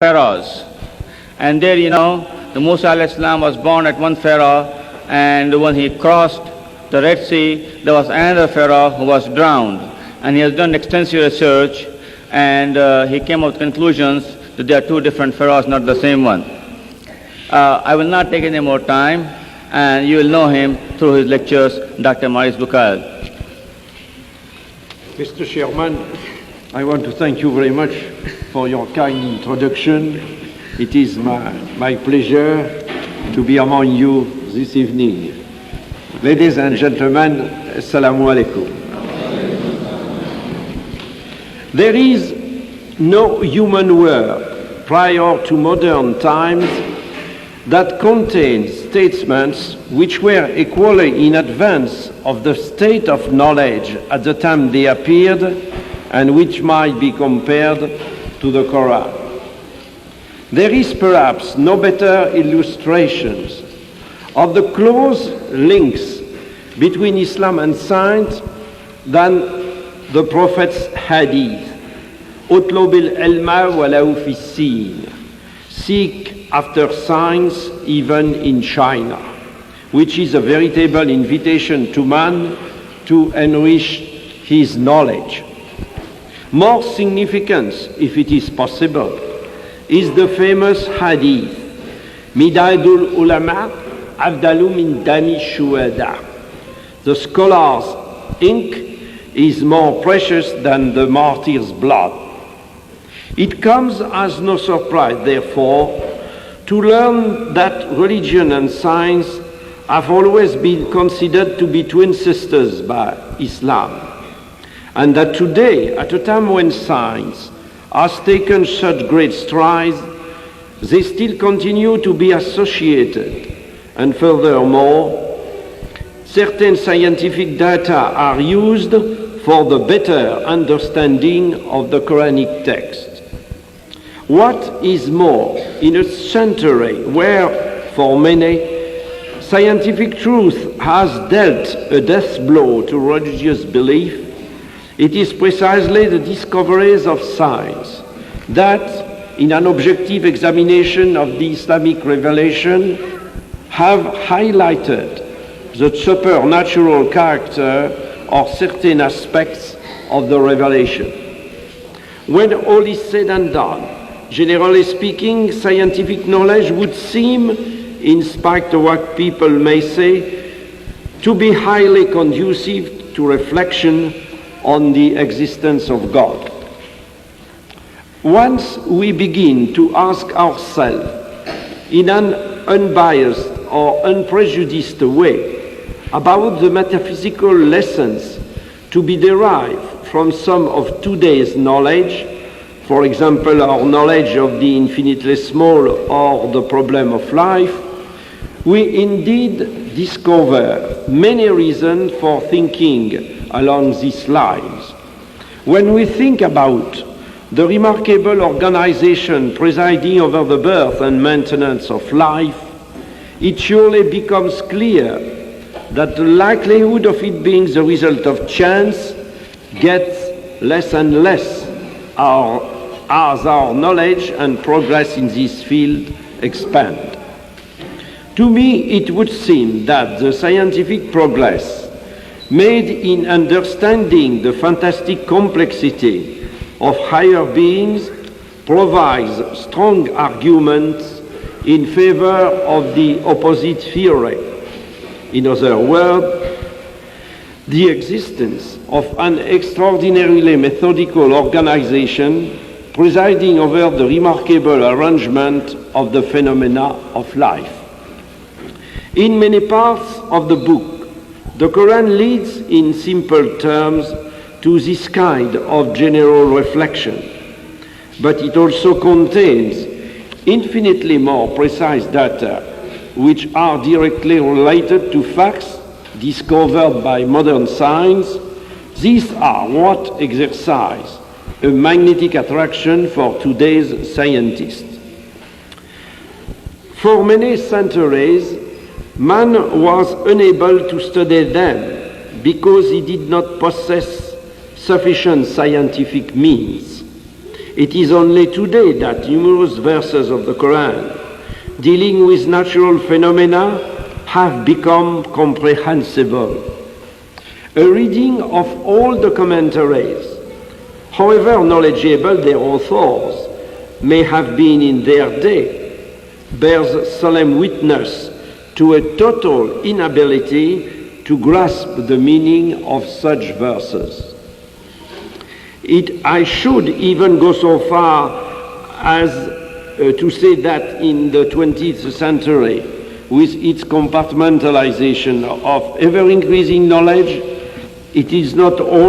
pharaohs. And there, the Musa alayhi salam was born at one pharaoh, and when he crossed the Red Sea, there was another pharaoh who was drowned. And he has done extensive research, and he came up with conclusions that there are two different pharaohs, not the same one. I will not take any more time, and you will know him through his lectures, Dr. Maurice Bucaille. Mr. Chairman, I want to thank you very much for your kind introduction. It is my pleasure to be among you this evening. Ladies and gentlemen, Assalamu alaikum. There is no human work prior to modern times that contains statements which were equally in advance of the state of knowledge at the time they appeared and which might be compared to the Quran. There is perhaps no better illustrations of the close links between Islam and science than the Prophet's hadith. اطلب العلم ولو في الصين. Seek after science even in China, which is a veritable invitation to man to enrich his knowledge. More significant, if it is possible, is the famous hadith, Midadul Ulama Afdalu min Dami Shuhada. The scholar's ink is more precious than the martyr's blood. It comes as no surprise, therefore, to learn that religion and science have always been considered to be twin sisters by Islam, and that today, at a time when science has taken such great strides, they still continue to be associated. And furthermore, certain scientific data are used for the better understanding of the Quranic text. What is more, in a century where, for many, scientific truth has dealt a death blow to religious belief, it is precisely the discoveries of science that, in an objective examination of the Islamic revelation, have highlighted the supernatural character of certain aspects of the revelation. When all is said and done, generally speaking, scientific knowledge would seem, in spite of what people may say, to be highly conducive to reflection on the existence of God. Once we begin to ask ourselves in an unbiased or unprejudiced way about the metaphysical lessons to be derived from some of today's knowledge, for example, our knowledge of the infinitely small or the problem of life, we indeed discover many reasons for thinking along these lines. When we think about the remarkable organization presiding over the birth and maintenance of life, it surely becomes clear that the likelihood of it being the result of chance gets less and less as our knowledge and progress in this field expand. To me, it would seem that the scientific progress made in understanding the fantastic complexity of higher beings provides strong arguments in favor of the opposite theory. In other words, the existence of an extraordinarily methodical organization presiding over the remarkable arrangement of the phenomena of life. In many parts of the book, the Quran leads in simple terms to this kind of general reflection, but it also contains infinitely more precise data which are directly related to facts discovered by modern science. These are what exercise a magnetic attraction for today's scientists. For many centuries, man was unable to study them because he did not possess sufficient scientific means. It is only today that numerous verses of the Quran dealing with natural phenomena have become comprehensible. A reading of all the commentaries, however knowledgeable their authors may have been in their day, bears solemn witness to a total inability to grasp the meaning of such verses. I should even go so far as to say that in the 20th century, with its compartmentalization of ever-increasing knowledge, it is not only